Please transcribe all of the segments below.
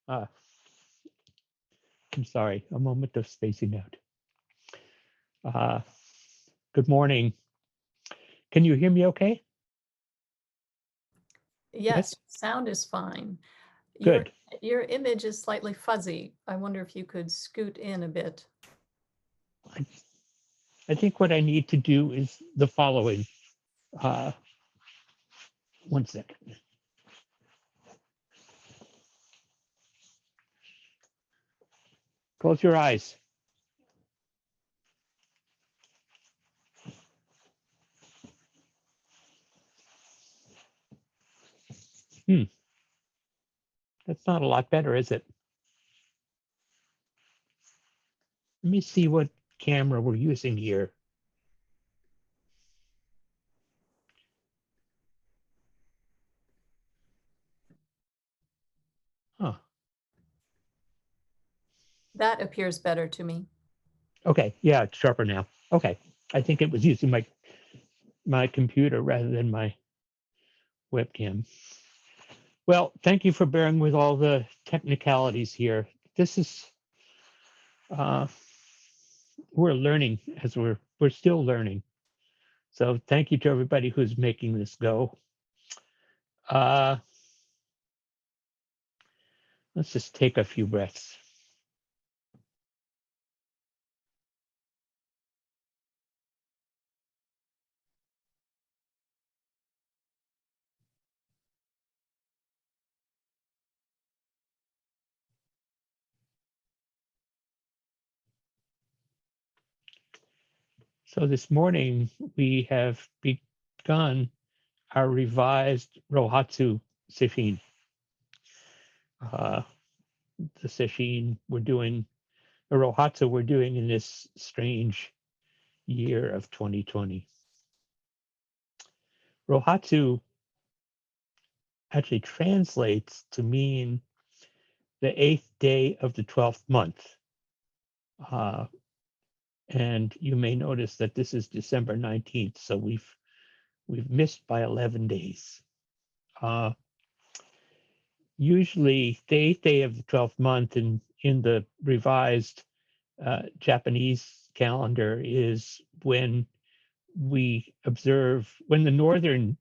Uh, I'm sorry, a moment of spacing out. Uh, Good morning. Can you hear me okay? Yes, Yes? sound is fine. Your Good. your image is slightly fuzzy. I wonder if you could scoot in a bit. I, I think what I need to do is the following. Uh, one second. Close your eyes. Hmm, that's not a lot better, is it? Let me see what camera we're using here. Huh. That appears better to me. Okay. Yeah, it's sharper now. Okay. I think it was using my computer rather than my webcam. Well, thank you for bearing with all the technicalities here. This is uh, we're learning as we're still learning. So thank you to everybody who's making this go. Uh, let's just take a few breaths. So this morning we have begun our revised Rohatsu session. Uh, the session we're doing, the Rohatsu we're doing in this strange year of 2020. Rohatsu actually translates to mean the 8th day of the 12th month. Uh, and you may notice that this is December 19th, so we've missed by 11 days. Uh, Usually, the 8th day of the 12th month in the revised Japanese calendar is when we observe, when the northern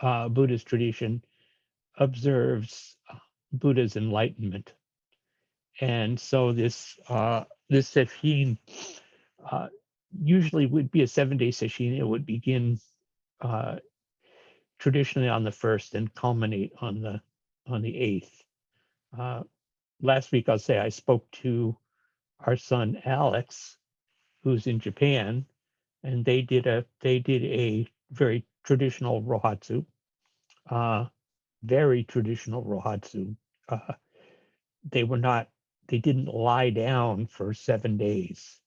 Buddhist tradition observes Buddha's enlightenment. And so this session uh, usually would be a 7-day session. It would begin uh, traditionally on the first and culminate on the 8th. Uh, Last week, I'll say I spoke to our son Alex, who's in Japan, and they did a very traditional rohatsu, uh, very traditional rohatsu. Uh, they were not they didn't lie down for 7 days.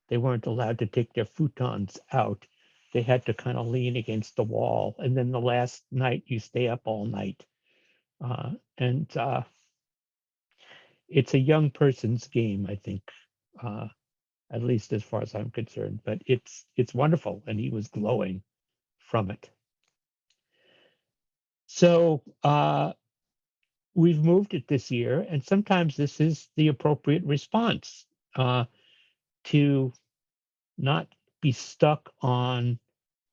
They weren't allowed to take their futons out. They had to kind of lean against the wall, and then the last night you stay up all night. And It's a young person's game, I think, uh, at least as far as I'm concerned. But it's wonderful, and he was glowing from it. So we've moved it this year, and sometimes this is the appropriate response uh, to not be stuck on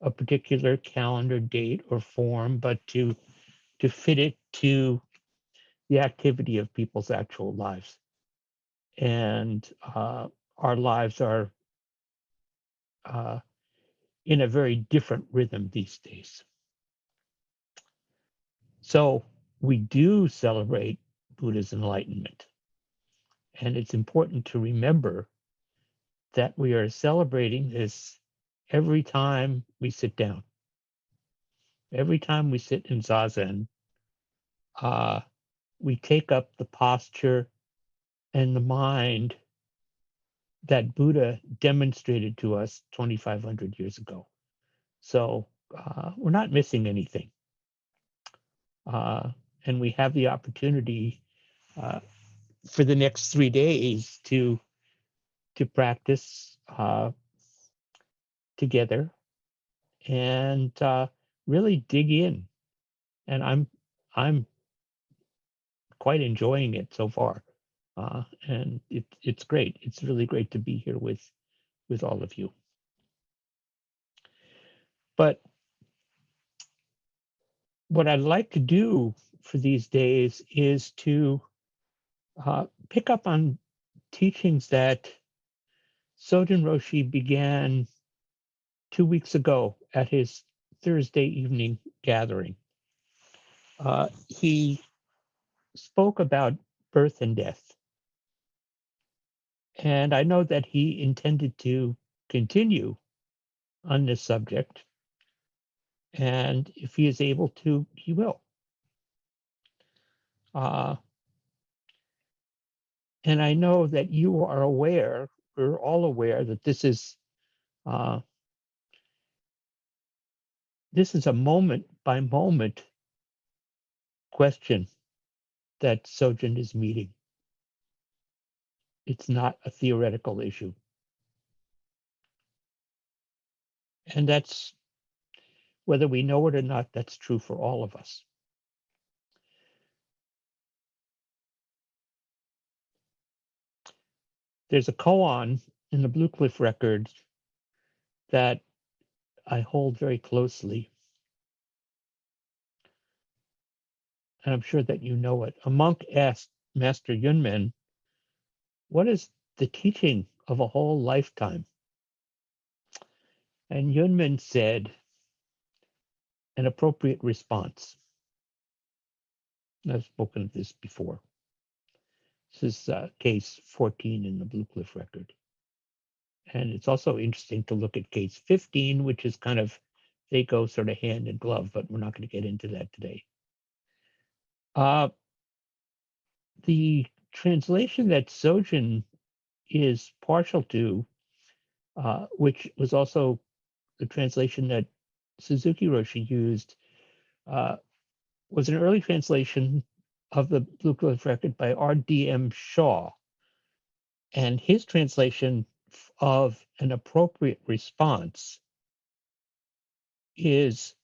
a particular calendar date or form, but to fit it to the activity of people's actual lives. And our lives are uh, in a very different rhythm these days. So we do celebrate Buddha's enlightenment. And it's important to remember that we are celebrating this every time we sit down, every time we sit in Zazen. Uh, we take up the posture and the mind that Buddha demonstrated to us 2,500 years ago. So we're not missing anything. Uh, and we have the opportunity uh, for the next 3 days to practice together and really dig in. And I'm quite enjoying it so far, and it's great. It's really great to be here with all of you. But what I'd like to do for these days is to pick up on teachings that Sojin Roshi began 2 weeks ago at his Thursday evening gathering. He spoke about birth and death. And I know that he intended to continue on this subject. And if he is able to, he will. Uh, and I know that you are aware, we're all aware that uh, this is a moment by moment question that Sojin is meeting. It's not a theoretical issue. And that's, whether we know it or not, that's true for all of us. There's a koan in the Blue Cliff record that I hold very closely, and I'm sure that you know it. A monk asked Master Yunmen, "What is the teaching of a whole lifetime?" And Yunmen said, "An appropriate response." I've spoken of this before. This is case 14 in the Blue Cliff record. And it's also interesting to look at case 15, which is kind of, they go sort of hand in glove, but we're not going to get into that today. The translation that Sojin is partial to, which was also the translation that Suzuki Roshi used, was an early translation of the Blue Cliff record by R.D.M. Shaw. And his translation of an appropriate response is,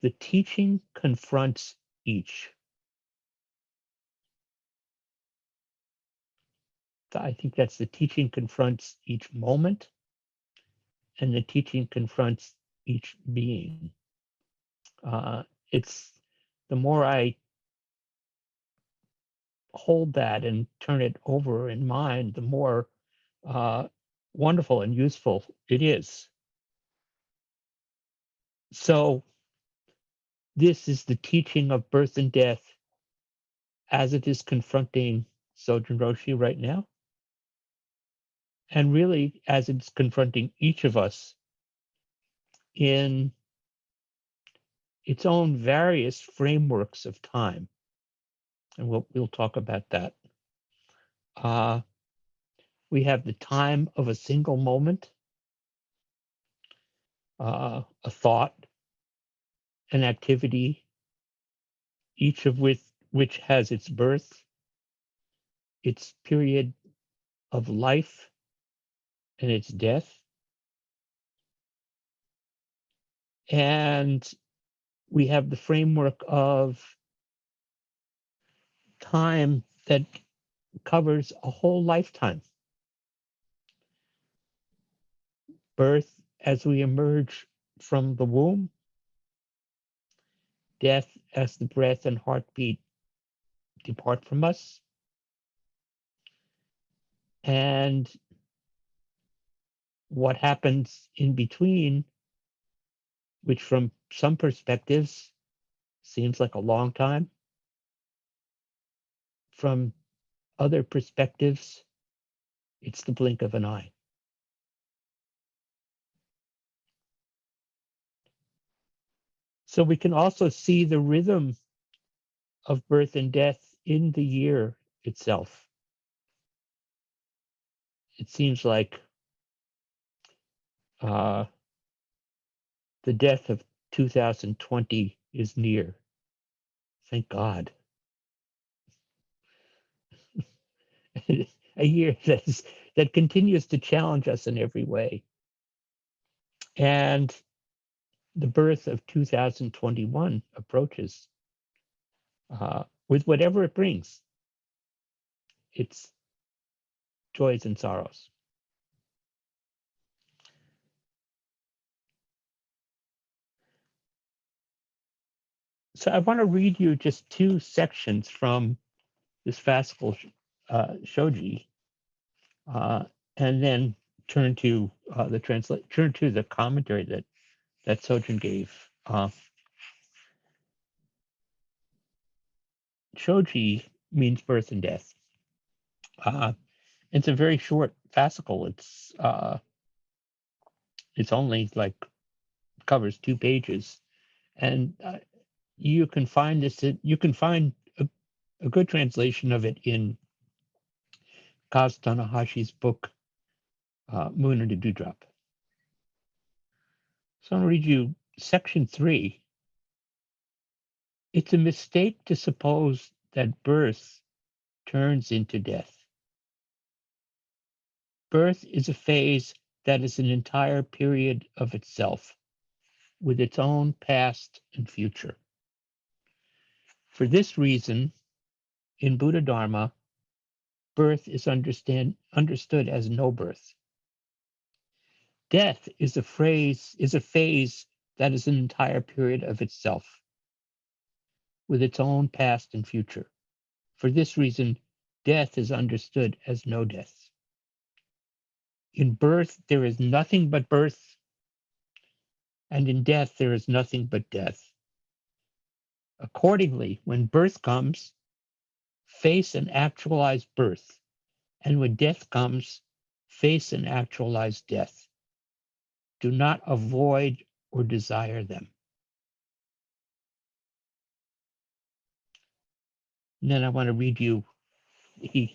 "The teaching confronts each." I think that's, the teaching confronts each moment, and the teaching confronts each being. It's, the more I hold that and turn it over in mind, the more wonderful and useful it is. So this is the teaching of birth and death as it is confronting Sojin Roshi right now, and really as it's confronting each of us in its own various frameworks of time. And we'll talk about that. We have the time of a single moment, a thought, an activity, each of which has its birth, its period of life, and its death. And we have the framework of time that covers a whole lifetime. Birth as we emerge from the womb, death as the breath and heartbeat depart from us, and what happens in between, which from some perspectives seems like a long time. From other perspectives, it's the blink of an eye. So we can also see the rhythm of birth and death in the year itself. It seems like the death of 2020 is near. Thank God. A year that continues to challenge us in every way. And the birth of 2021 approaches with whatever it brings. its joys and sorrows. So I want to read you just two sections from this fascicle shoji, and then turn to turn to the commentary that Sojun gave. Shoji means birth and death. It's a very short fascicle. It's only like covers 2 pages, and you can find this. You can find a good translation of it in Kaz Tanahashi's book Moon and a Dewdrop. So I'm going to read you section 3. It's a mistake to suppose that birth turns into death. Birth is a phase that is an entire period of itself, with its own past and future. For this reason, in Buddha Dharma, birth is understood as no birth. Death is a phase that is an entire period of itself, with its own past and future. For this reason, death is understood as no death. In birth, there is nothing but birth, and in death, there is nothing but death. Accordingly, when birth comes, face and actualize birth, and when death comes, face and actualize death. Do not avoid or desire them. And then I want to read you in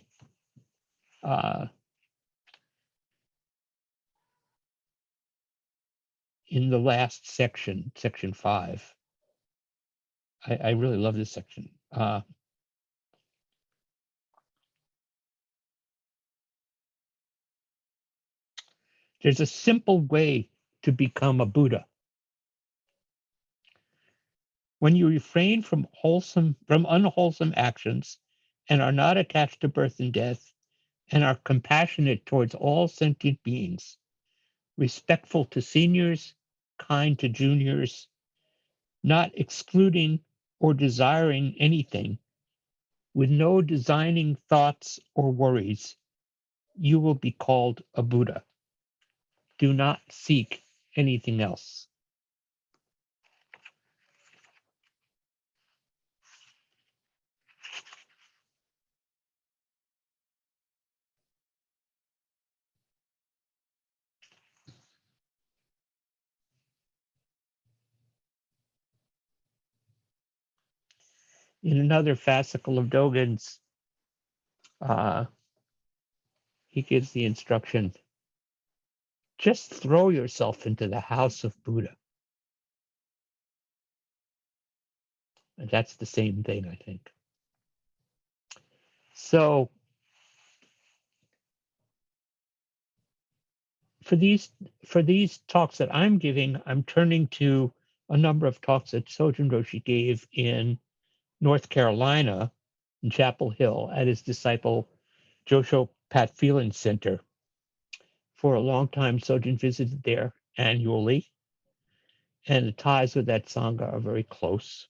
the last section, section 5. I really love this section. There's a simple way to become a Buddha. When you refrain from unwholesome actions and are not attached to birth and death, and are compassionate towards all sentient beings, respectful to seniors, kind to juniors, not excluding or desiring anything, with no designing thoughts or worries, you will be called a Buddha. Do not seek anything else. In another fascicle of Dogen's, he gives the instruction, just throw yourself into the house of Buddha. And that's the same thing, I think. So for these talks that I'm giving, I'm turning to a number of talks that Sojun Roshi gave in North Carolina, in Chapel Hill, at his disciple Josho Pat Phelan Center. For a long time, Sojun visited there annually, and the ties with that Sangha are very close.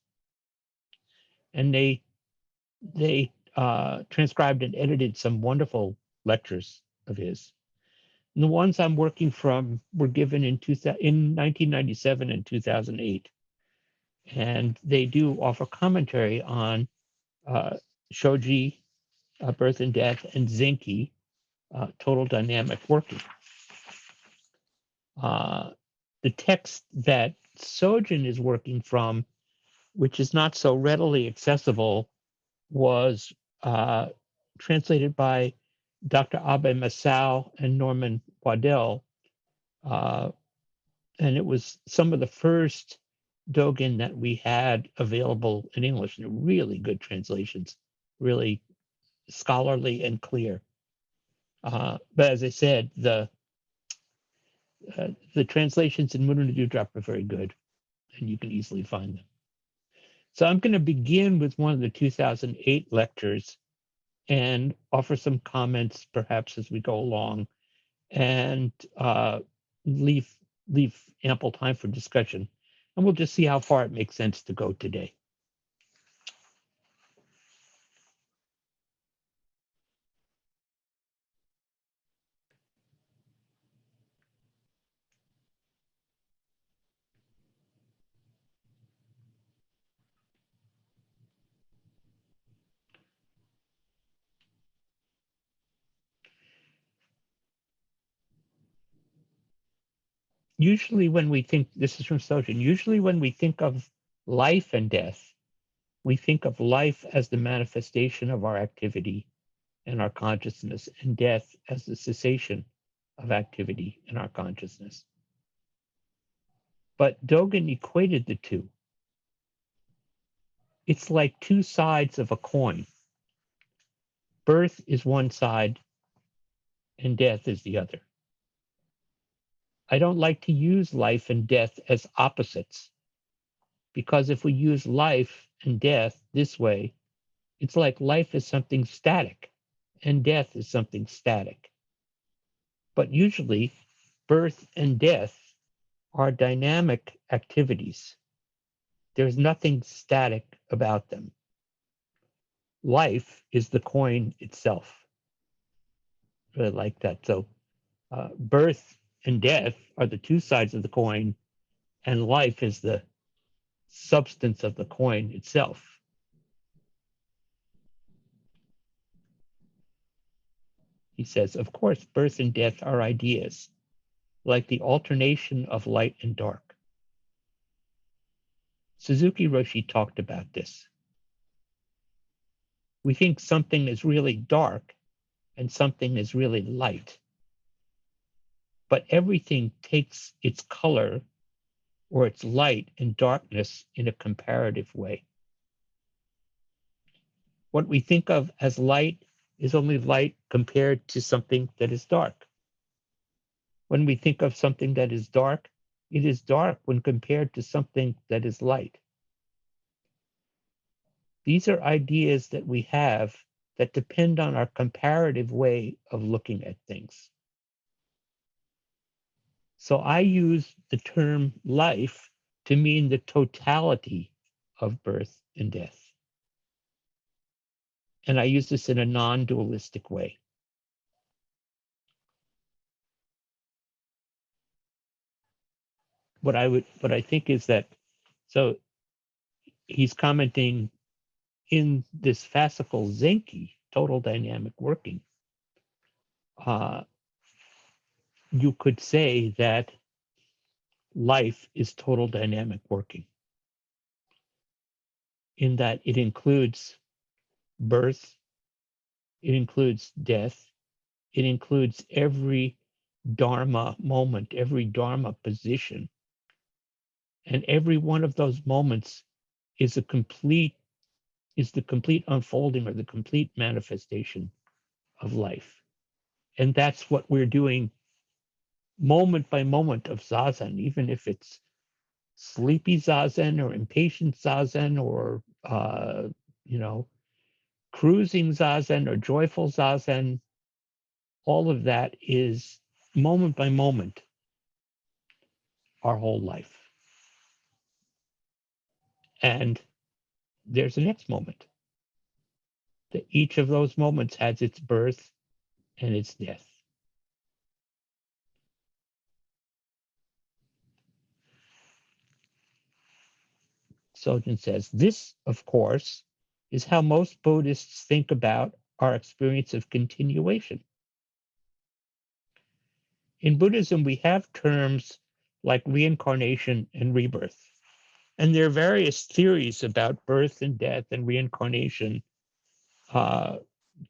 And they transcribed and edited some wonderful lectures of his. And the ones I'm working from were given in 1997 and 2008. And they do offer commentary on Shoji, Birth and Death, and Zenki, Total Dynamic Working. The text that Sojun is working from, which is not so readily accessible, was translated by Dr. Abe Masao and Norman Waddell, and it was some of the first Dogen that we had available in English, and really good translations, really scholarly and clear. But as I said, the translations in Moon and the Dewdrop are very good, and you can easily find them. So I'm going to begin with one of the 2008 lectures, and offer some comments perhaps as we go along, and leave ample time for discussion. And we'll just see how far it makes sense to go today. Usually when we think, this is from Sojin, usually when we think of life and death, we think of life as the manifestation of our activity and our consciousness, and death as the cessation of activity in our consciousness. But Dogen equated the two. It's like two sides of a coin. Birth is one side and death is the other. I don't like to use life and death as opposites, because if we use life and death this way, it's like life is something static and death is something static. But usually, birth and death are dynamic activities. There's nothing static about them. Life is the coin itself. I really like that. So birth and death are the two sides of the coin, and life is the substance of the coin itself. He says, of course, birth and death are ideas, like the alternation of light and dark. Suzuki Roshi talked about this. We think something is really dark and something is really light. But everything takes its color or its light and darkness in a comparative way. What we think of as light is only light compared to something that is dark. When we think of something that is dark, it is dark when compared to something that is light. These are ideas that we have that depend on our comparative way of looking at things. So I use the term life to mean the totality of birth and death. And I use this in a non-dualistic way. What I think is that, so he's commenting in this fascicle Zenki, total dynamic working, you could say that life is total dynamic working, in that it includes birth, it includes death, it includes every Dharma moment, every Dharma position. And every one of those moments is the complete unfolding or the complete manifestation of life. And that's what we're doing moment by moment of Zazen, even if it's sleepy Zazen or impatient Zazen or, cruising Zazen or joyful Zazen. All of that is moment by moment our whole life. And there's the next moment. That each of those moments has its birth and its death. Sojin says, this, of course, is how most Buddhists think about our experience of continuation. In Buddhism, we have terms like reincarnation and rebirth. And there are various theories about birth and death and reincarnation,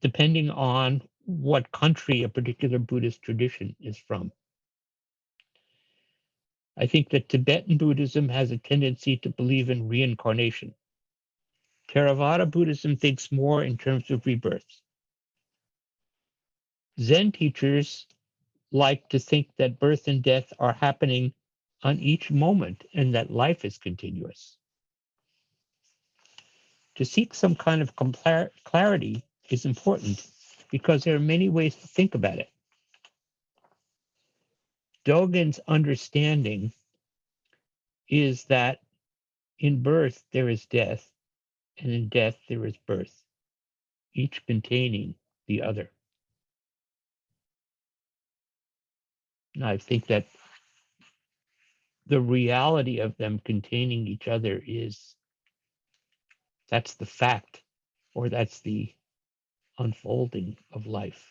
depending on what country a particular Buddhist tradition is from. I think that Tibetan Buddhism has a tendency to believe in reincarnation. Theravada Buddhism thinks more in terms of rebirth. Zen teachers like to think that birth and death are happening on each moment and that life is continuous. To seek some kind of clarity, is important because there are many ways to think about it. Dogen's understanding is that in birth there is death, and in death there is birth, each containing the other. And I think that the reality of them containing each other that's the fact, or that's the unfolding of life.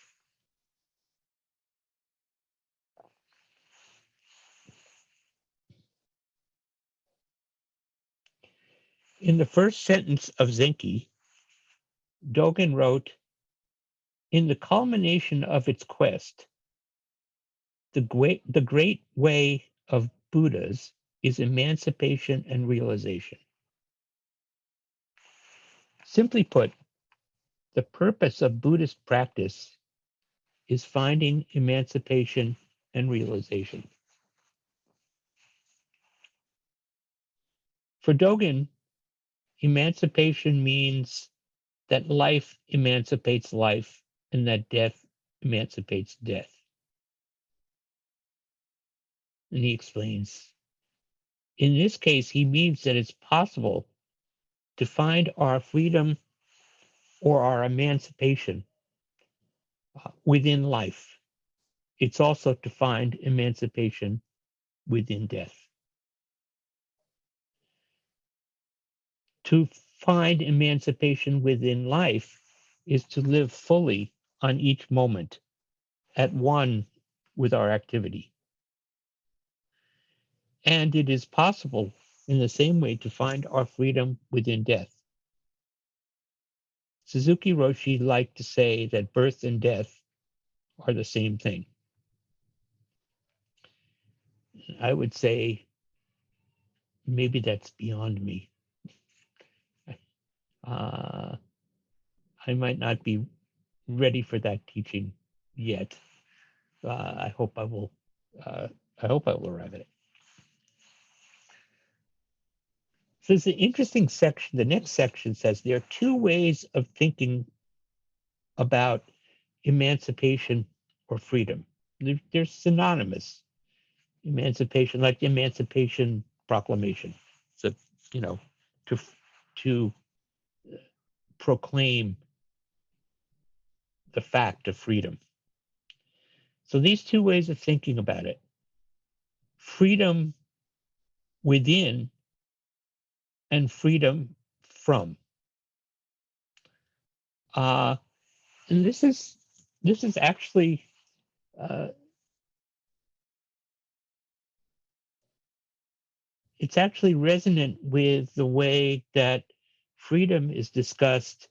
In the first sentence of Zenki, Dogen wrote, "In the culmination of its quest, the great way of Buddhas is emancipation and realization." Simply put, the purpose of Buddhist practice is finding emancipation and realization. For Dogen, emancipation means that life emancipates life and that death emancipates death. And he explains, in this case, he means that it's possible to find our freedom or our emancipation within life. It's also to find emancipation within death. To find emancipation within life is to live fully on each moment, at one with our activity. And it is possible in the same way to find our freedom within death. Suzuki Roshi liked to say that birth and death are the same thing. I would say maybe that's beyond me. I might not be ready for that teaching yet. I hope I will. I hope I will arrive at it. So it's an interesting section. The next section says there are two ways of thinking about emancipation or freedom. They're synonymous. Emancipation, like the Emancipation Proclamation. So, you know, to proclaim the fact of freedom. So these two ways of thinking about it: freedom within and freedom from. And this is actually it's actually resonant with the way that freedom is discussed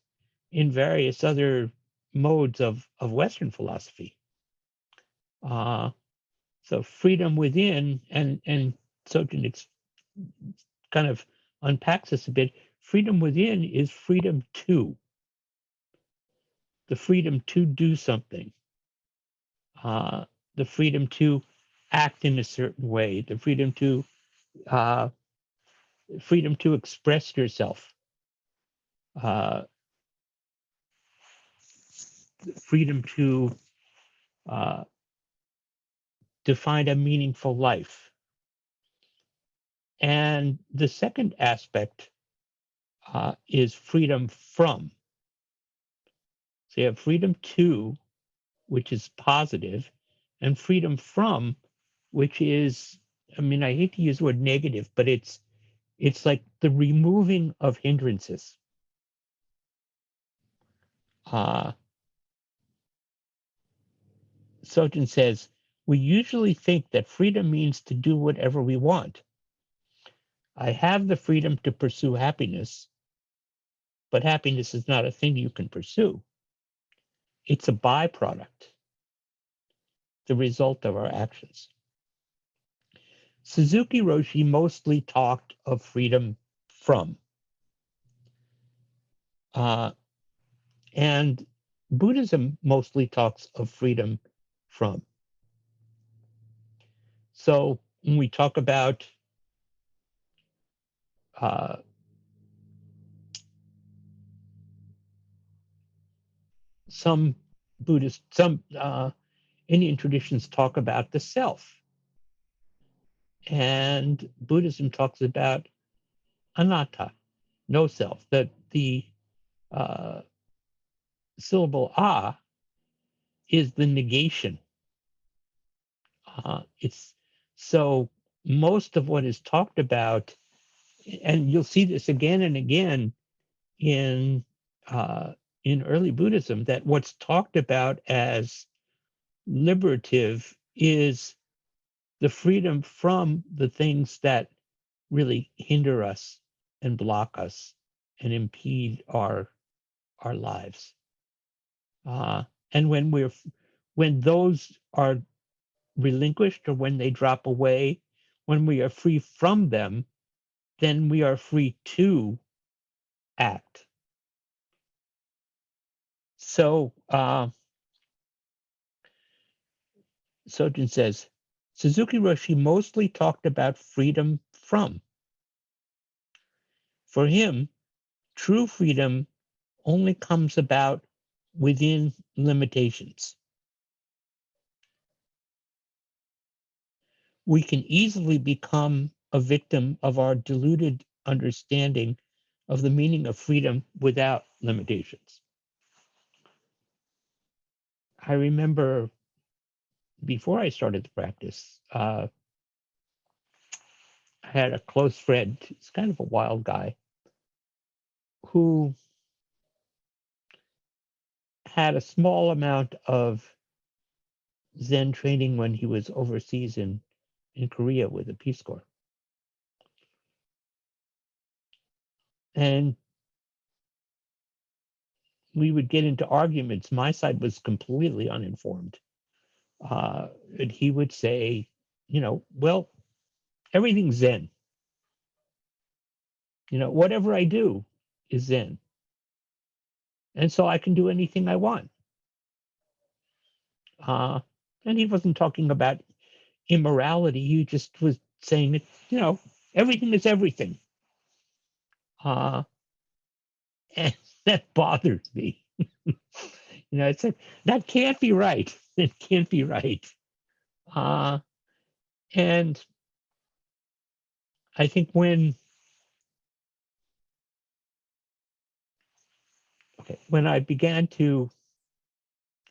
in various other modes of Western philosophy. So freedom within, and Sojin kind of unpacks this a bit. Freedom within is freedom to, the freedom to do something, the freedom to act in a certain way, the freedom to express yourself, freedom to find a meaningful life. And the second aspect is freedom from. So you have freedom to, which is positive, and freedom from, which is, I mean, I hate to use the word negative, but it's like the removing of hindrances. Sojin says, we usually think that freedom means to do whatever we want. I have the freedom to pursue happiness, but happiness is not a thing you can pursue. It's a byproduct, the result of our actions. Suzuki Roshi mostly talked of freedom from. And Buddhism mostly talks of freedom from. So when we talk about some some Indian traditions talk about the self, and Buddhism talks about anatta, no self. That the uh, syllable "a" is the negation. It's so most of what is talked about, and you'll see this again and again in uh, in early Buddhism, that what's talked about as liberative is the freedom from the things that really hinder us and block us and impede our lives. Uh, and when those are relinquished or when they drop away, when we are free from them, then we are free to act. So Sojin says, Suzuki Roshi mostly talked about freedom from. For him, true freedom only comes about within limitations. We can easily become a victim of our deluded understanding of the meaning of freedom without limitations. I remember before I started the practice, I had a close friend, he's kind of a wild guy, who had a small amount of Zen training when he was overseas in Korea with the Peace Corps. And we would get into arguments. My side was completely uninformed. And he would say, well, everything's Zen. Whatever I do is Zen. And so I can do anything I want. Uh, and he wasn't talking about immorality. He just was saying that, everything is everything. Uh, and that bothered me. It's like, that can't be right. It can't be right. Uh, and I think when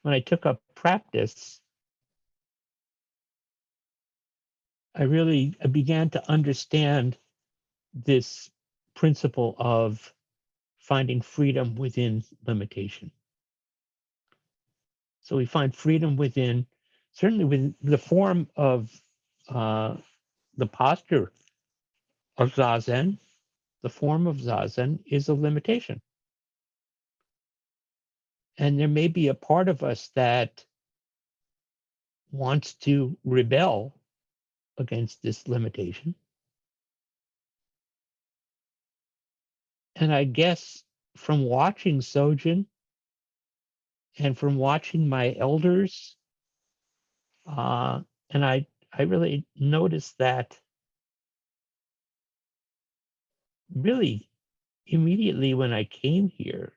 I took up practice, I began to understand this principle of finding freedom within limitation. So we find freedom within, certainly within the form of the posture of Zazen. The form of Zazen is a limitation. And there may be a part of us that wants to rebel against this limitation. And I guess from watching Sojin and from watching my elders, and I really noticed that really immediately when I came here,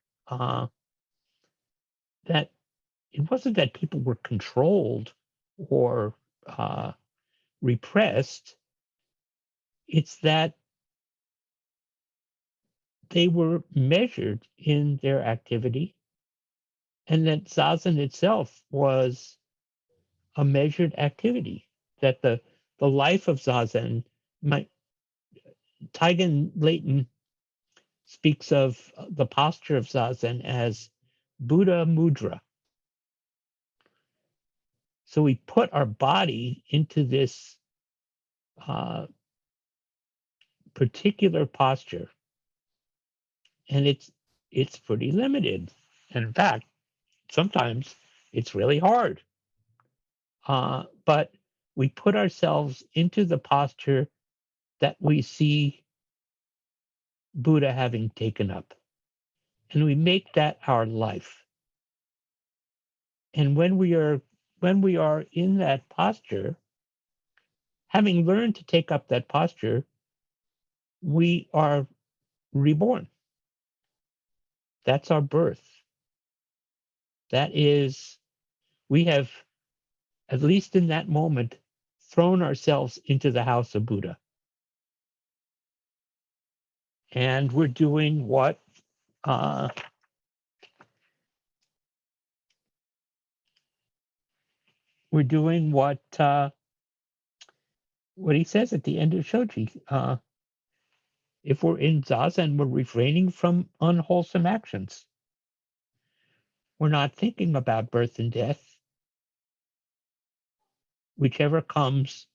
that it wasn't that people were controlled or repressed. It's that they were measured in their activity, and that Zazen itself was a measured activity. That the life of Zazen, my Taigen Leighton speaks of the posture of Zazen as Buddha Mudra. So we put our body into this uh, particular posture, and it's pretty limited. And in fact, sometimes it's really hard. But we put ourselves into the posture that we see Buddha having taken up, and we make that our life. And when we are in that posture, having learned to take up that posture, we are reborn. That's our birth. That is, we have, at least in that moment, thrown ourselves into the house of Buddha. And we're doing uh, what he says at the end of Shoji. If we're in zazen, we're refraining from unwholesome actions. We're not thinking about birth and death. Whichever comes,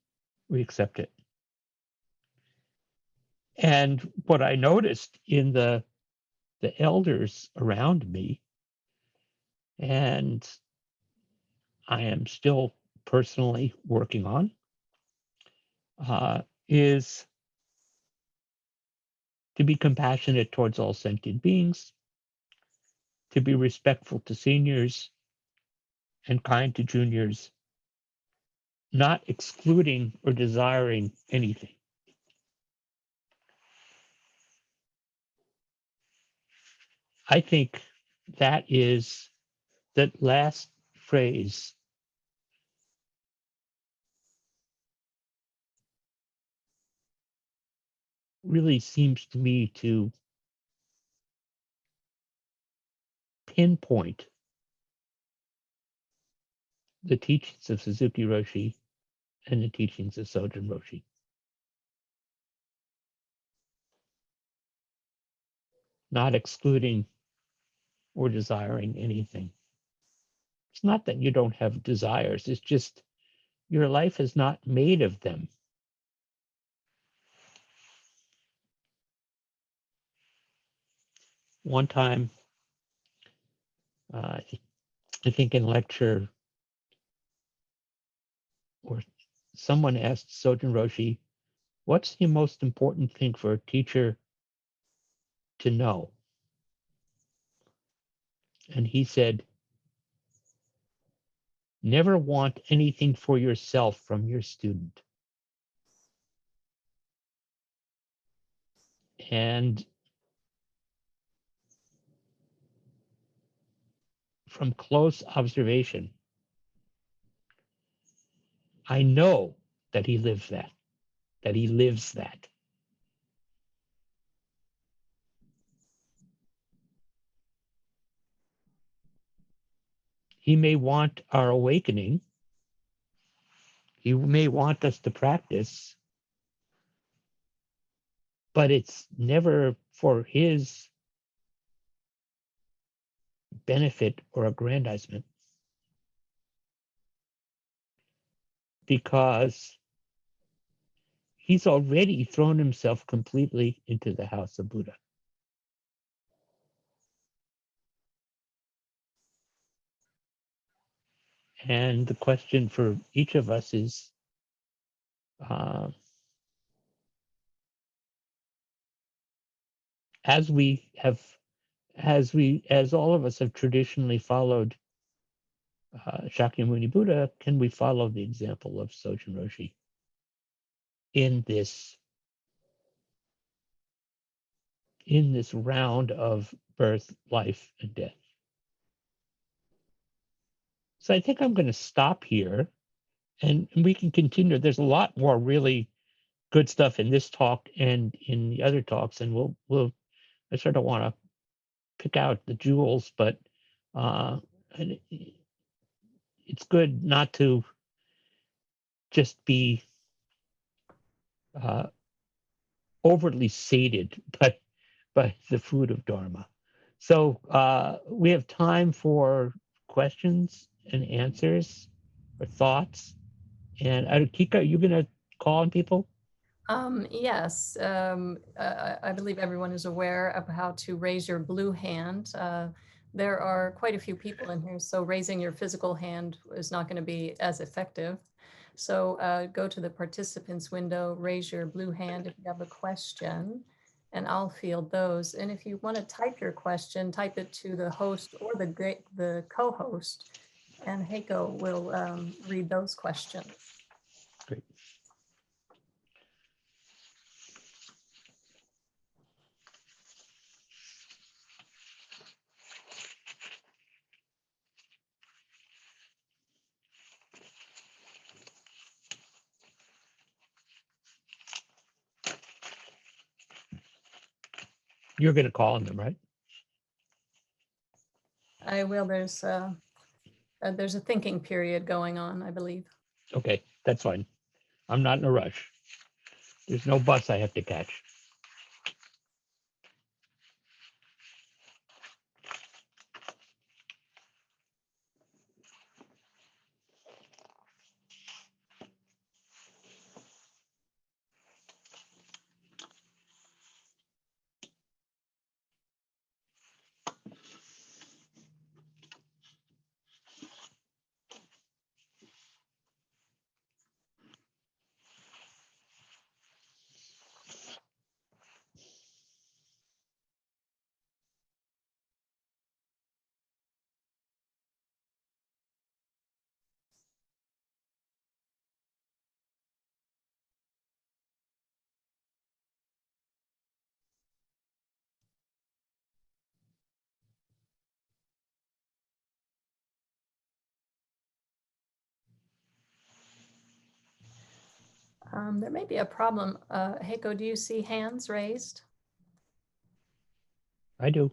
we accept it. And what I noticed in the elders around me, and I am still personally working on, is to be compassionate towards all sentient beings, to be respectful to seniors and kind to juniors, not excluding or desiring anything. I think that last phrase really seems to me to pinpoint the teachings of Suzuki Roshi and the teachings of Sojun Roshi. Not excluding or desiring anything. It's not that you don't have desires, it's just your life is not made of them. One time, I think in lecture, or someone asked Sojun Roshi, what's the most important thing for a teacher to know? And he said, never want anything for yourself from your student. And from close observation, I know that he lives that. He may want our awakening. He may want us to practice, but it's never for his benefit or aggrandizement, because he's already thrown himself completely into the house of Buddha. And the question for each of us is, uh, as all of us have traditionally followed Shakyamuni Buddha, can we follow the example of Sojun Roshi in this round of birth, life, and death? So I think I'm going to stop here, and we can continue. There's a lot more really good stuff in this talk and in the other talks, and I sort of want to pick out the jewels, but and it's good not to just be uh, overly sated by the food of Dharma. So we have time for questions and answers or thoughts. And Kika, are you going to call on people? Yes, I believe everyone is aware of how to raise your blue hand. There are quite a few people in here, so raising your physical hand is not going to be as effective. So go to the participants window, raise your blue hand if you have a question, and I'll field those. And if you want to type your question, type it to the host or the co-host, and Heiko will read those questions. Great. You're going to call on them, right? I will. There's a thinking period going on, I believe. Okay, that's fine. I'm not in a rush. There's no bus I have to catch. There may be a problem. Heiko, do you see hands raised? I do.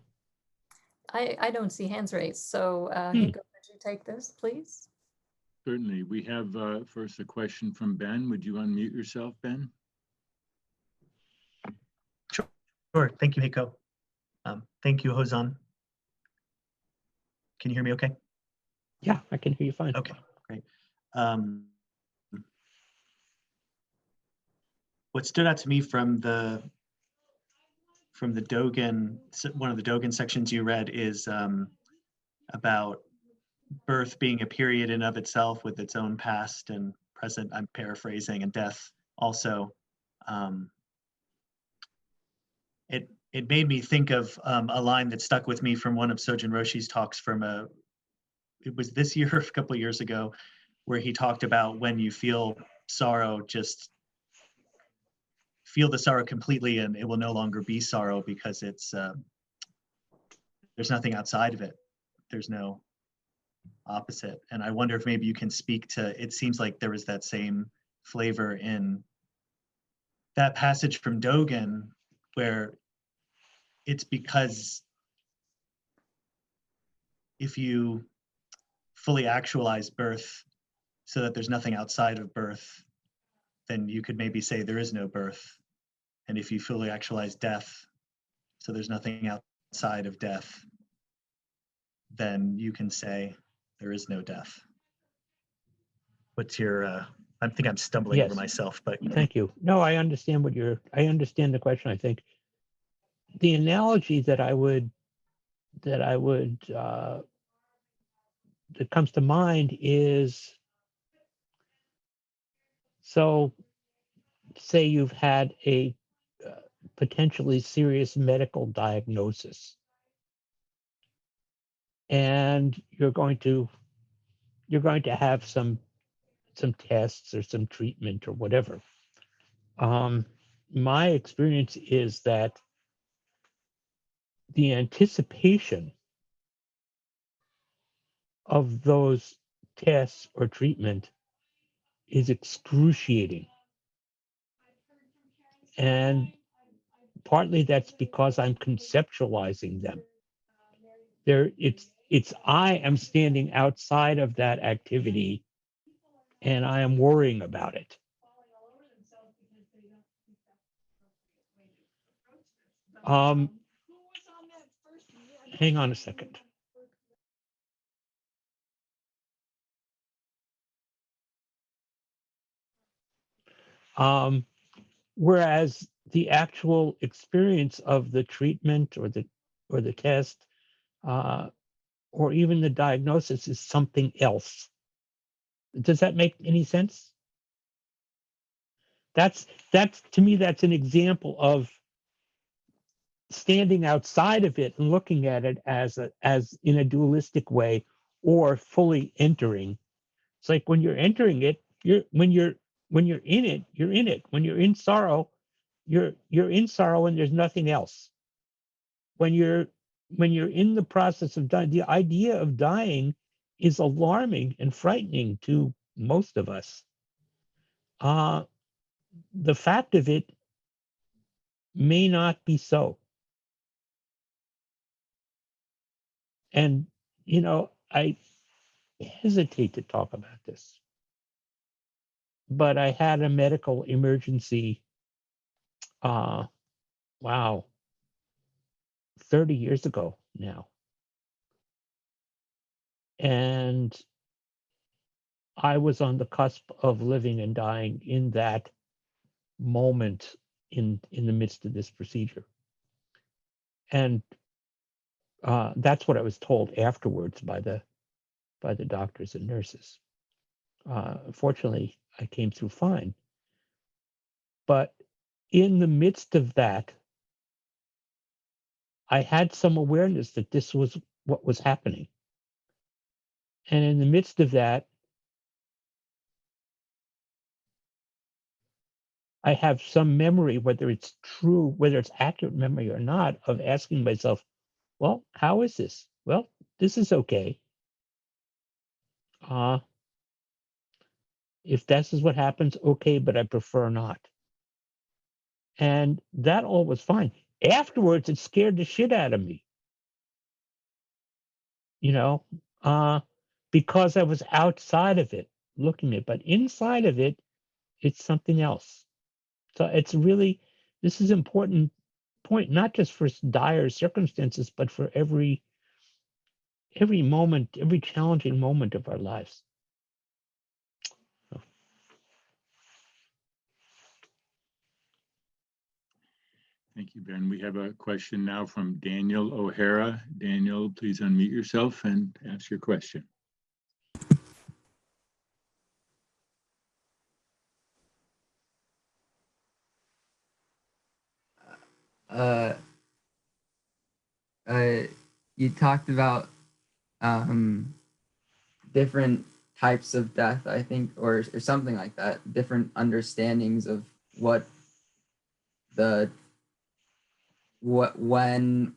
I don't see hands raised. So Heiko, could you take this, please? Certainly. We have first a question from Ben. Would you unmute yourself, Ben? Sure. Thank you, Heiko. Thank you, Hozan. Can you hear me okay? Yeah, I can hear you fine. Okay, great. What stood out to me from the Dogen, one of the Dogen sections you read is about birth being a period in of itself with its own past and present, I'm paraphrasing, and death also. It made me think of a line that stuck with me from one of Sojin Roshi's talks from it was this year, a couple of years ago, where he talked about when you feel sorrow, just feel the sorrow completely and it will no longer be sorrow because it's there's nothing outside of it. There's no opposite. And I wonder if maybe you can speak to, it seems like there was that same flavor in that passage from Dogen where it's because if you fully actualize birth so that there's nothing outside of birth, then you could maybe say there is no birth. And if you fully actualize death, so there's nothing outside of death, then you can say there is no death. What's your, I think I'm stumbling over myself, but. Thank you. No, I understand I understand the question. I think the analogy that comes to mind is, so say you've had a potentially serious medical diagnosis and you're going to have some tests or some treatment or whatever. My experience is that the anticipation of those tests or treatment is excruciating. And partly that's because I'm conceptualizing them. It's I am standing outside of that activity and I am worrying about it. Hang on a second. Whereas the actual experience of the treatment or the test or even the diagnosis is something else. Does that make any sense? That's to me, that's an example of standing outside of it and looking at it as in a dualistic way or fully entering. It's like when you're entering it, when you're in it, you're in it. When you're in sorrow, you're in sorrow and there's nothing else. When you're in the process of dying, the idea of dying is alarming and frightening to most of us. The fact of it may not be so. And, I hesitate to talk about this, but I had a medical emergency, uh, wow, 30 years ago now. And I was on the cusp of living and dying in that moment in the midst of this procedure. And that's what I was told afterwards by the doctors and nurses. Fortunately, I came through fine. But in the midst of that, I had some awareness that this was what was happening. And in the midst of that, I have some memory, whether it's true, whether it's accurate memory or not, of asking myself, well, how is this? Well, this is okay. Uh, if this is what happens, okay, but I prefer not. And that all was fine. Afterwards, it scared the shit out of me, you know, uh, because I was outside of it looking at it. But inside of it, it's something else. So it's really, this is important point, not just for dire circumstances, but for every moment, every challenging moment of our lives. Thank you, Ben. We have a question now from Daniel O'Hara. Daniel, please unmute yourself and ask your question. Uh, you talked about different types of death, I think, or something like that. Different understandings of what when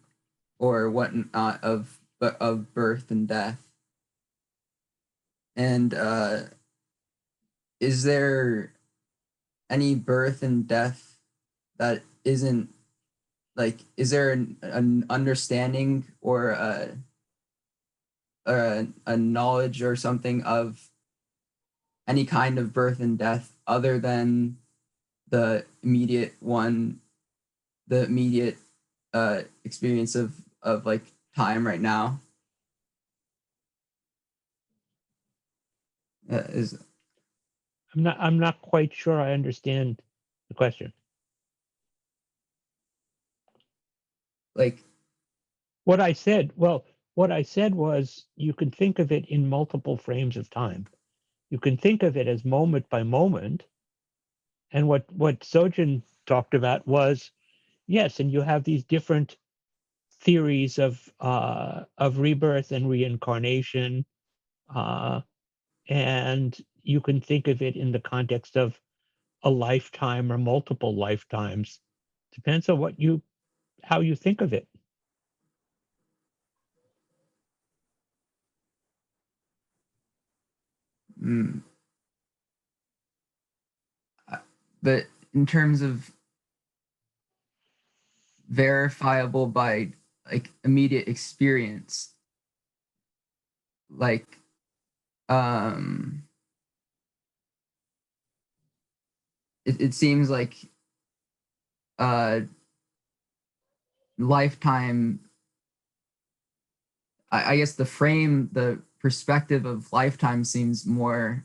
or what not of birth and death. And is there any birth and death that isn't like? Is there an understanding or a knowledge or something of any kind of birth and death other than the immediate experience of like time right now? Is I'm not quite sure I understand the question. like What I said was you can think of it in multiple frames of time. You can think of it as moment by moment. And what Sojin talked about was, yes, and you have these different theories of rebirth and reincarnation, and you can think of it in the context of a lifetime or multiple lifetimes. Depends on how you think of it. but in terms of verifiable by like immediate experience, like it seems like lifetime, I guess the perspective of lifetime seems more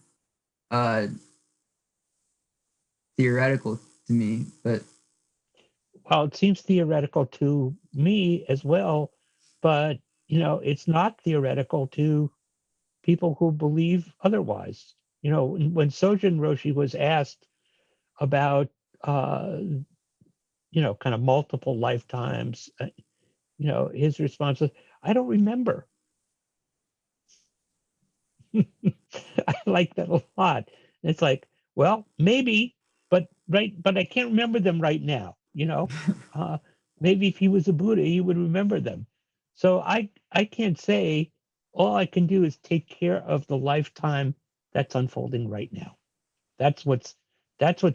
theoretical to me, but Well, it seems theoretical to me as well, but it's not theoretical to people who believe otherwise. When Sojin Roshi was asked about kind of multiple lifetimes, his response was, I don't remember. I like that a lot. It's like, well, maybe, but I can't remember them right now. Maybe if he was a Buddha, he would remember them. So I can't say. All I can do is take care of the lifetime that's unfolding right now. That's what's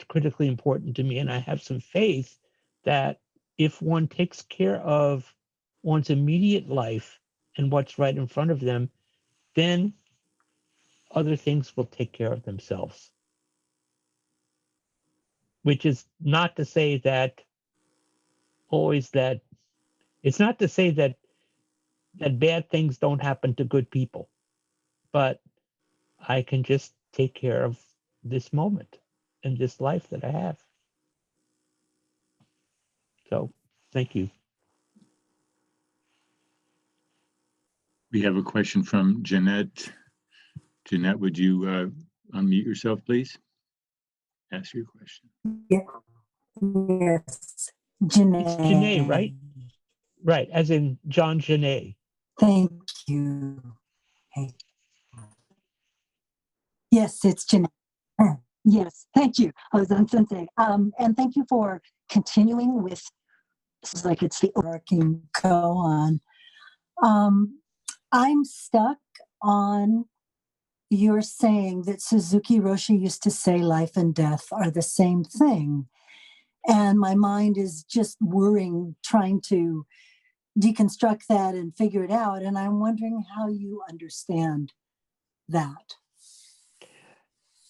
critically important to me, and I have some faith that if one takes care of one's immediate life and what's right in front of them, then other things will take care of themselves. Which is not to say that always that it's not to say that bad things don't happen to good people, but I can just take care of this moment and this life that I have. So thank you. We have a question from Jeanette. Jeanette, would you unmute yourself, please? Ask your question. Yes, Janae. It's Janae, right? Right, as in John Janae. Thank you. Hey. Yes, it's Janae. Yes, thank you, Hozan Sensei. And thank you for continuing with, this is like it's the overarching koan. I'm stuck on your saying that Suzuki Roshi used to say life and death are the same thing. And my mind is just whirring, trying to deconstruct that and figure it out. And I'm wondering how you understand that.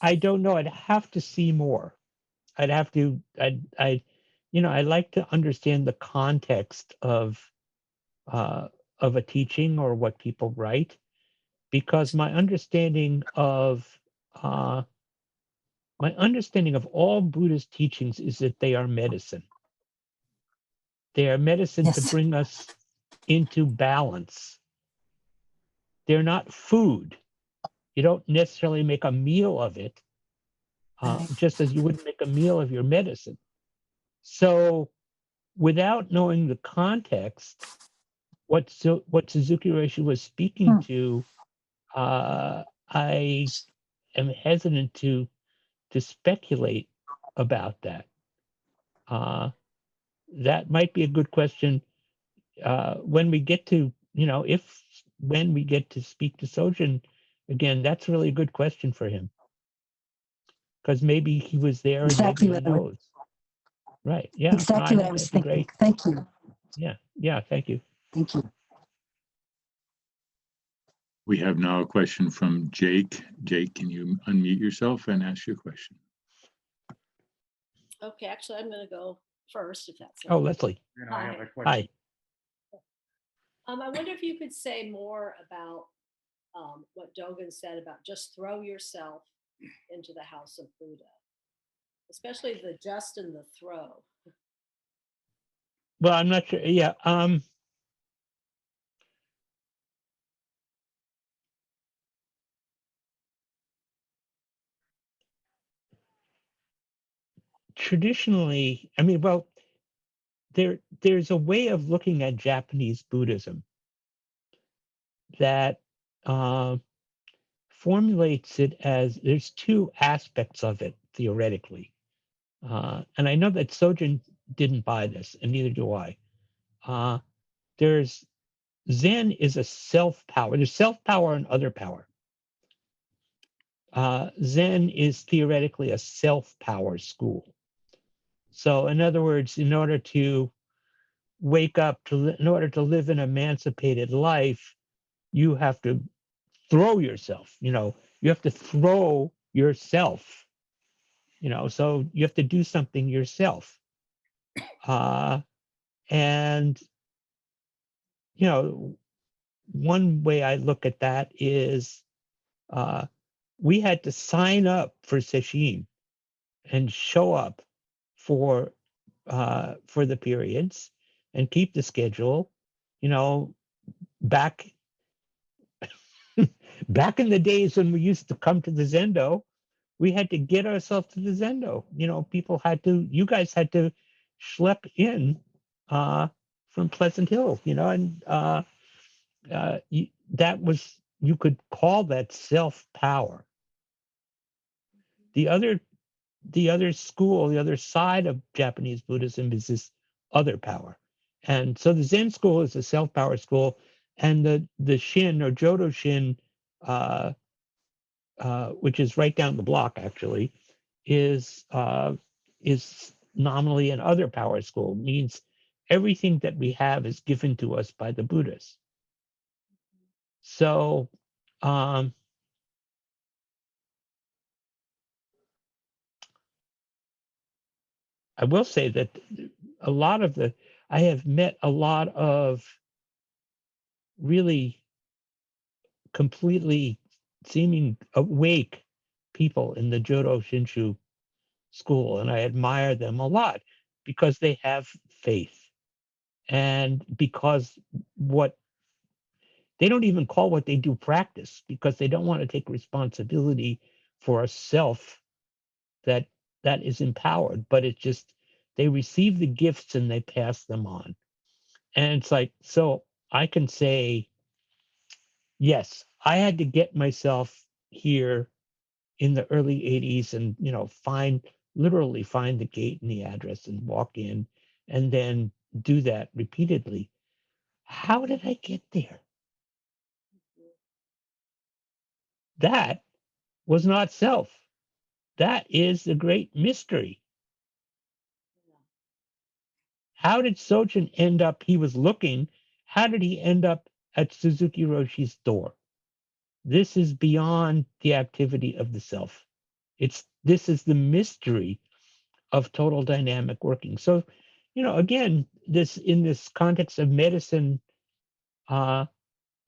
I don't know. I'd have to see more. I'd have to, I like to understand the context of a teaching or what people write, because my understanding of all Buddhist teachings is that they are medicine. They are medicine Yes. to bring us into balance. They're not food. You don't necessarily make a meal of it, just as you wouldn't make a meal of your medicine. So without knowing the context, what Suzuki Roshi was speaking to, I am hesitant to speculate about that. That might be a good question when we get to, when we get to speak to Sojin again. That's really a good question for him, because maybe he was there Exactly and maybe he knows. Right. Yeah. Exactly what I was thinking. Great. Thank you. Yeah. Yeah. Thank you. Thank you. We have now a question from Jake. Jake, can you unmute yourself and ask your question? Okay, actually, I'm going to go first, if that's Oh, okay. Leslie. I have a question. Hi. I wonder if you could say more about what Dogen said about just throw yourself into the house of Buddha, especially the just and the throw. Well, I'm not sure. Yeah. Traditionally, I mean, well, there's a way of looking at Japanese Buddhism that formulates it as there's two aspects of it theoretically, and I know that Sojin didn't buy this, and neither do I. There's Zen is a self-power. There's self-power and other power. Zen is theoretically a self-power school. So, in other words, in order to wake up, in order to live an emancipated life, you have to throw yourself. You have to throw yourself. So you have to do something yourself. And one way I look at that is we had to sign up for sesshin and show up for the periods and keep the schedule. Back back in the days when we used to come to the Zendo, we had to get ourselves to the Zendo. You guys had to schlep in from Pleasant Hill, and you could call that self-power. The other school, the other side of Japanese Buddhism is this other power. And so the Zen school is a self-power school, and the Shin or Jodo Shin, which is right down the block actually, is nominally an other power school. It means everything that we have is given to us by the Buddhas. So um, I will say that I have met a lot of really completely seeming awake people in the Jodo Shinshu school, and I admire them a lot because they have faith, and because what they don't even call what they do practice, because they don't want to take responsibility for a self that is empowered, but it's just they receive the gifts and they pass them on. And it's like, so I can say, yes, I had to get myself here in the early 80s and, literally find the gate and the address and walk in and then do that repeatedly. How did I get there? That was not self. That is the great mystery. How did Sojin end up? He was looking. How did he end up at Suzuki Roshi's door? This is beyond the activity of the self. This is the mystery of total dynamic working. So, again, this in this context of medicine, I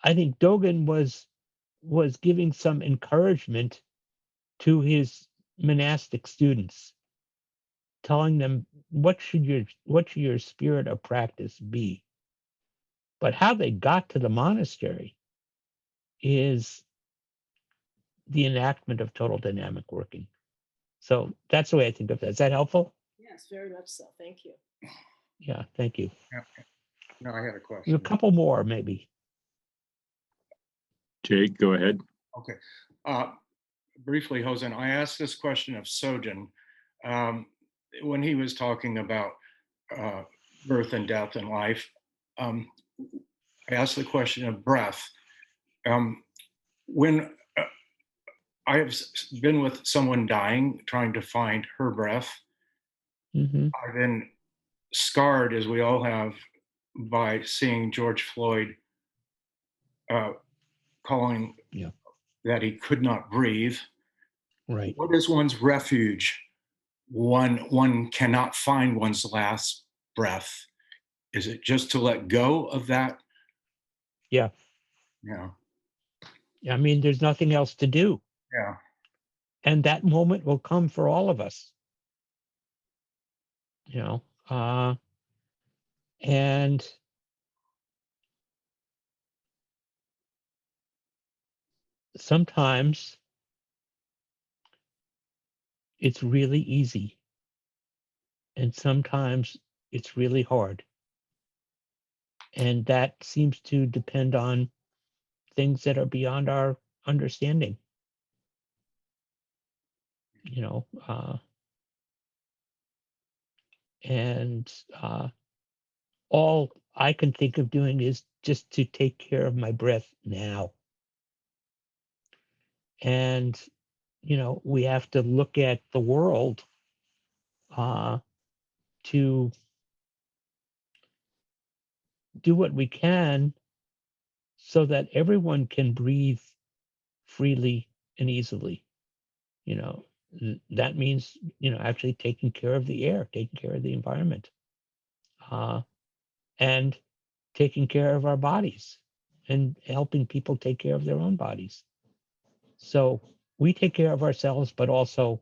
think Dogen was giving some encouragement to his monastic students, telling them what should your spirit of practice be. But how they got to the monastery is the enactment of total dynamic working. So that's the way I think of that. Is that helpful? Yes, very much so. Thank you. Yeah, thank you. Yeah. No, I had a There's question. a couple more, maybe. Jake, go ahead. Okay. Briefly, Hozan, I asked this question of Sojin when he was talking about birth and death and life. I asked the question of breath. When I have been with someone dying, trying to find her breath, Mm-hmm. I've been scarred, as we all have, by seeing George Floyd calling Yeah. that he could not breathe. Right. What is one's refuge? One cannot find one's last breath. Is it just to let go of that? Yeah. Yeah. I mean, there's nothing else to do. Yeah. And that moment will come for all of us. And sometimes it's really easy. And sometimes it's really hard. And that seems to depend on things that are beyond our understanding. And all I can think of doing is just to take care of my breath now. And, we have to look at the world to do what we can so that everyone can breathe freely and easily. That means, actually taking care of the air, taking care of the environment, and taking care of our bodies and helping people take care of their own bodies. So we take care of ourselves, but also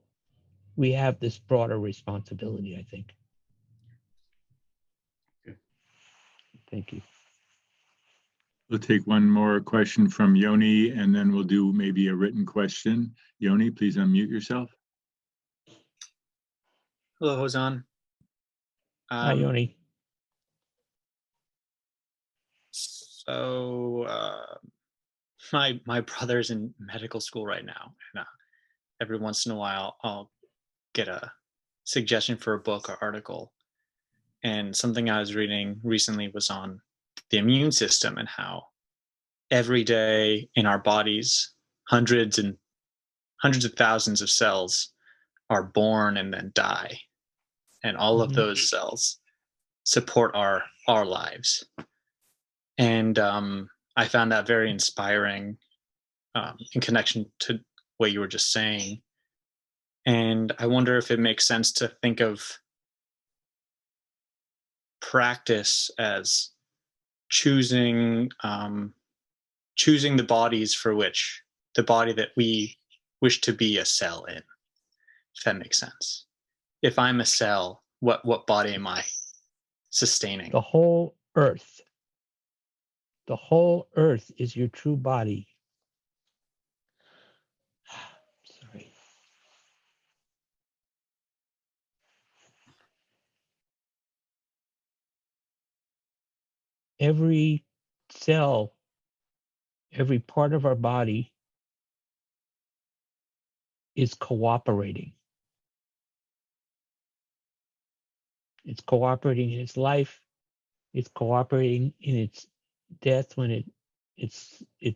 we have this broader responsibility, I think. Okay. Thank you. We'll take one more question from Yoni, and then we'll do maybe a written question. Yoni, please unmute yourself. Hello, Hozan. Hi, Yoni. So my brother's in medical school right now, and every once in a while I'll get a suggestion for a book or article. And something I was reading recently was on the immune system and how every day in our bodies, hundreds of thousands of cells are born and then die. And all of those cells support our lives. And I found that very inspiring in connection to what you were just saying. And I wonder if it makes sense to think of practice as choosing choosing the bodies for which the body that we wish to be a cell in, if that makes sense. If I'm a cell, what body am I sustaining? The whole earth. The whole earth is your true body. Sorry. Every cell, every part of our body is cooperating. It's cooperating in its life. It's cooperating in its death when it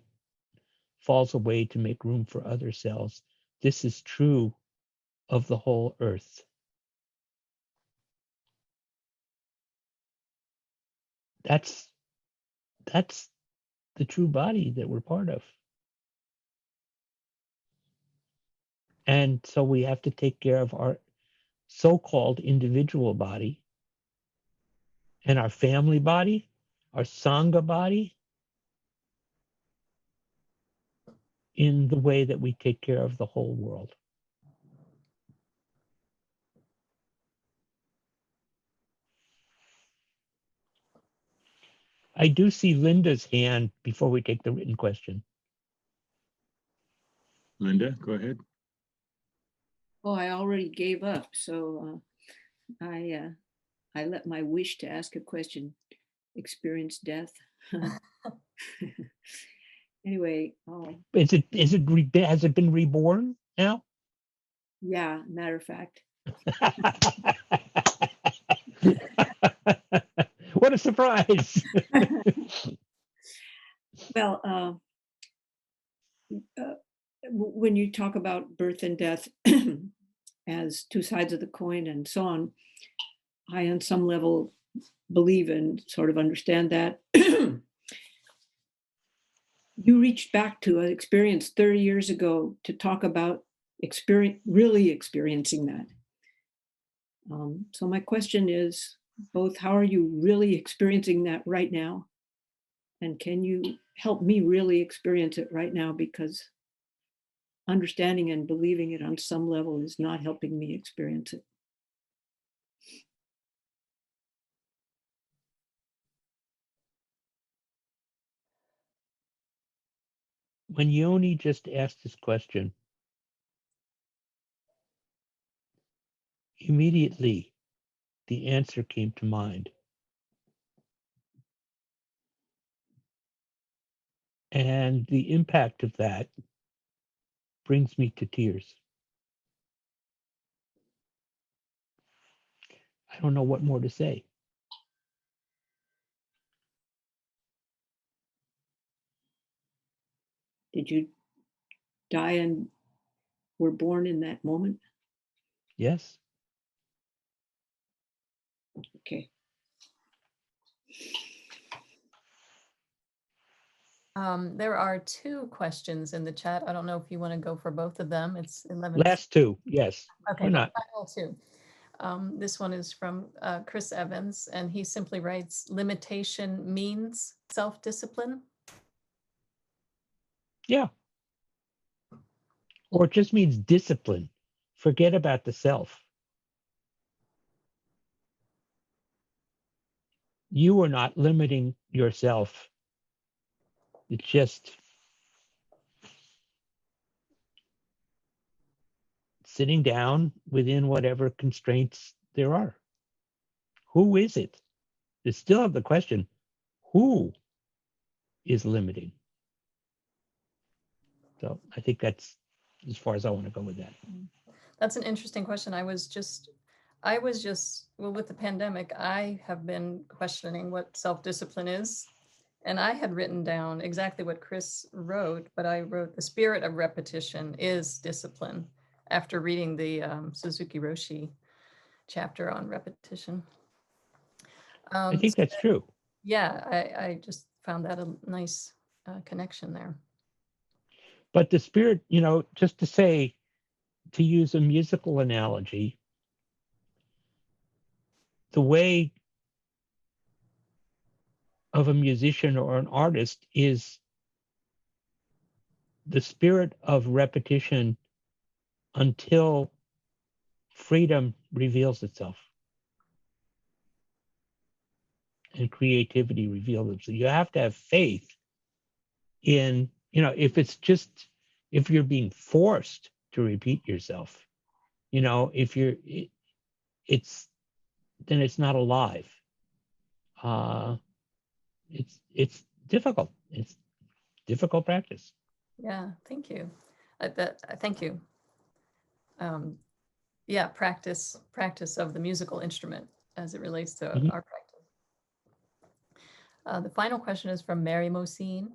falls away to make room for other cells. This is true of the whole earth. That's the true body that we're part of. And so we have to take care of our so-called individual body and our family body, our Sangha body, in the way that we take care of the whole world. I do see Linda's hand before we take the written question. Linda, go ahead. Oh, I already gave up, so I let my wish to ask a question experience death. Anyway, Has it been reborn now? Yeah, matter of fact. What a surprise! Well, when you talk about birth and death as two sides of the coin and so on, I on some level believe and sort of understand that. You reached back to an experience 30 years ago to talk about really experiencing that. So my question is both, how are you really experiencing that right now? And can you help me really experience it right now? Because understanding and believing it on some level is not helping me experience it. When Yoni just asked this question, immediately the answer came to mind. And the impact of that brings me to tears. I don't know what more to say. Did you die and were born in that moment? Yes. Okay. There are two questions in the chat. I don't know if you want to go for both of them. It's 11. Last two, yes. Okay, Why not? final two. This one is from Chris Evans, and he simply writes, limitation means self-discipline? Yeah. Or it just means discipline. Forget about the self. You are not limiting yourself. It's just sitting down within whatever constraints there are. Who is it? They still have the question, who is limiting? So I think that's as far as I want to go with that. That's an interesting question. I was just, well, with the pandemic, I have been questioning what self-discipline is. And I had written down exactly what Chris wrote, but I wrote the spirit of repetition is discipline after reading the Suzuki Roshi chapter on repetition. I think that's true. Yeah, I just found that a nice connection there. But the spirit, just to say, to use a musical analogy, the way of a musician or an artist is the spirit of repetition until freedom reveals itself and creativity reveals itself. You have to have faith in, if you're being forced to repeat yourself, if then it's not alive. It's difficult. It's difficult practice. Yeah, thank you. Thank you. Yeah, practice of the musical instrument as it relates to our practice. The final question is from Mary Mosine.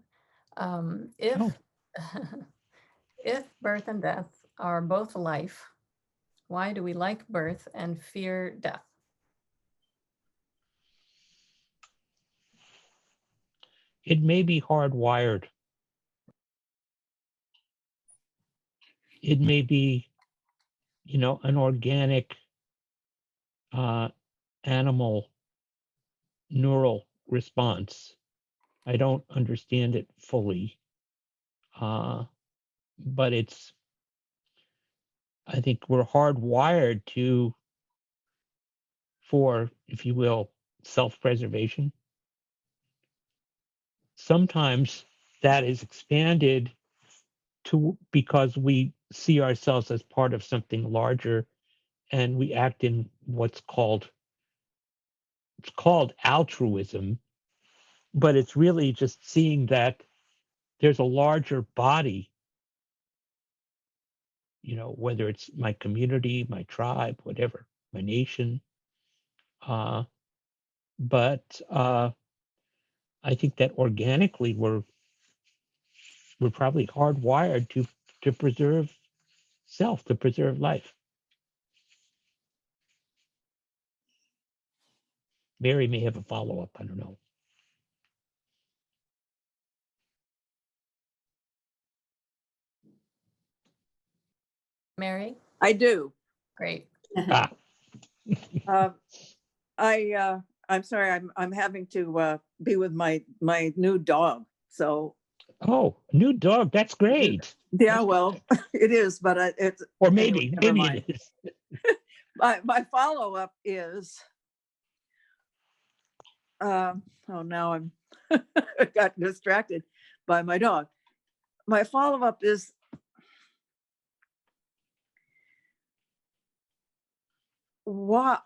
If birth and death are both life, why do we like birth and fear death? It may be hardwired. It may be, an organic animal neural response. I don't understand it fully, but I think we're hardwired for, if you will, self-preservation. Sometimes that is expanded because we see ourselves as part of something larger, and we act in it's called altruism, but it's really just seeing that there's a larger body, whether it's my community, my tribe, whatever, my nation. But I think that organically we're probably hardwired to preserve self, to preserve life. Mary may have a follow-up. I don't know. Mary? I do. Great. I'm sorry. I'm having to be with my new dog. So. Oh, new dog. That's great. Yeah, well, it is, but it's. Or maybe it is. My follow-up is. Now I'm got distracted by my dog. My follow-up is. What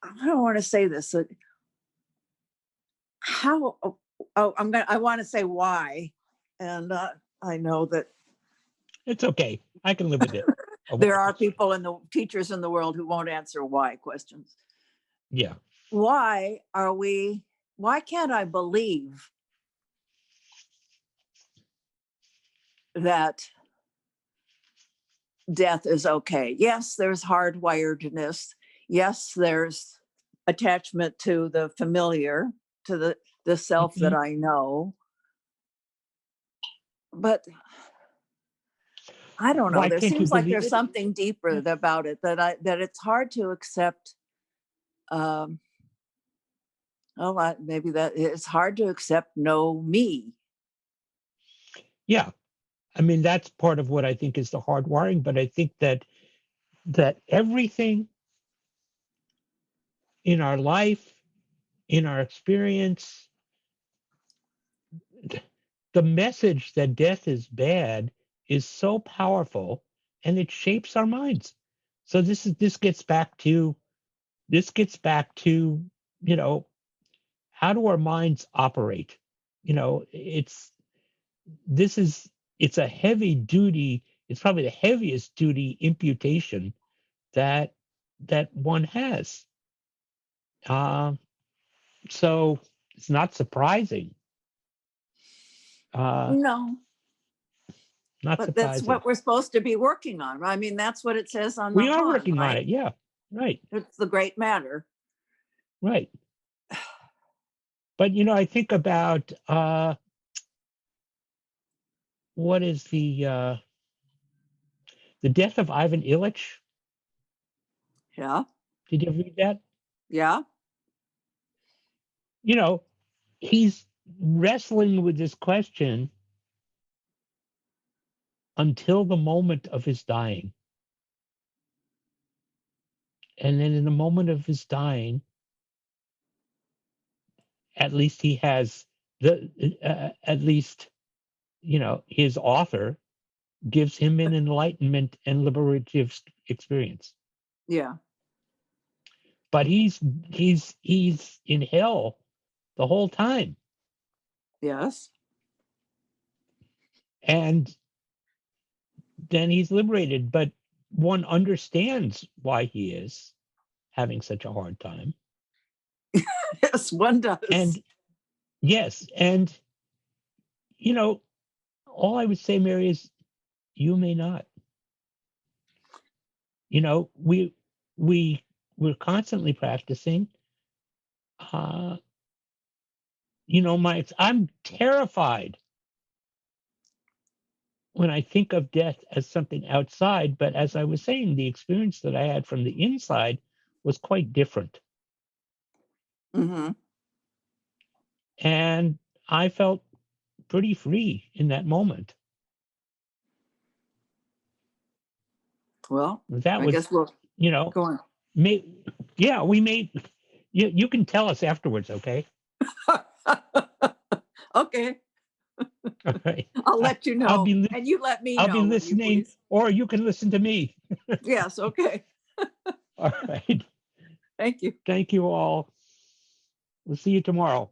I don't want to say this. How? I want to say why, and I know that it's okay. I can live with it. There are people teachers in the world who won't answer why questions. Yeah. Why can't I believe that death is okay? Yes, there's hardwiredness. Yes, there's attachment to the familiar, to the self that I know. But I don't know. There seems like there's something deeper about it that it's hard to accept. Maybe that it's hard to accept no me. Yeah. I mean, that's part of what I think is the hardwiring, but I think that everything in our life, in our experience, the message that death is bad is so powerful, and it shapes our minds. So this gets back to, how do our minds operate? It's a heavy duty. It's probably the heaviest duty imputation that one has. So it's not surprising. No. Not but surprising. That's what we're supposed to be working on. I mean, that's what it says on the We are Han, working right? on it. Yeah. Right. It's the great matter. Right. But I think about what is the death of Ivan Illich. Yeah. Did you ever read that? Yeah. He's wrestling with this question until the moment of his dying. And then in the moment of his dying, at least he has at least, his author gives him an enlightenment and liberative experience. Yeah. But he's in hell the whole time. Yes. And then he's liberated, but one understands why he is having such a hard time. Yes, one does. And yes, and all I would say, Mary, is you may not. We're constantly practicing. I'm terrified when I think of death as something outside, but as I was saying, the experience that I had from the inside was quite different. Mm-hmm. And I felt pretty free in that moment. Well, That I was, guess we'll go on. we made, you can tell us afterwards, okay? Okay. All right. I'll let you know. And you let me know. I'll be listening, or you can listen to me. Yes, okay. All right. Thank you. Thank you all. We'll see you tomorrow.